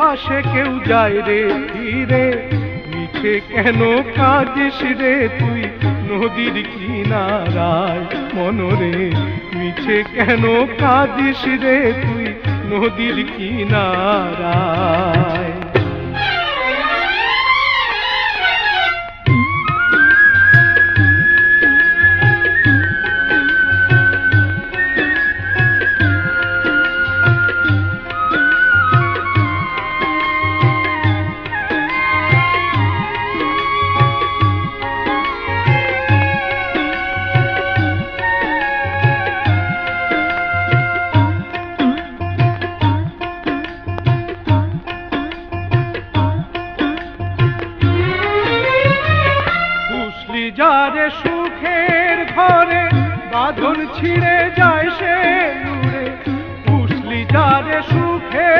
পাশে কেউ যায় রে ফিরে, মিছে কেন কাঁদিস রে তুই নদীর কিনারায় মনরে, মিছে কেন কাঁদিস রে তুই নদীর কিনারায়। যারে সুখের ঘরে বাঁধন ছিঁড়ে যায় সে দূরে, পুষলি যারে সুখে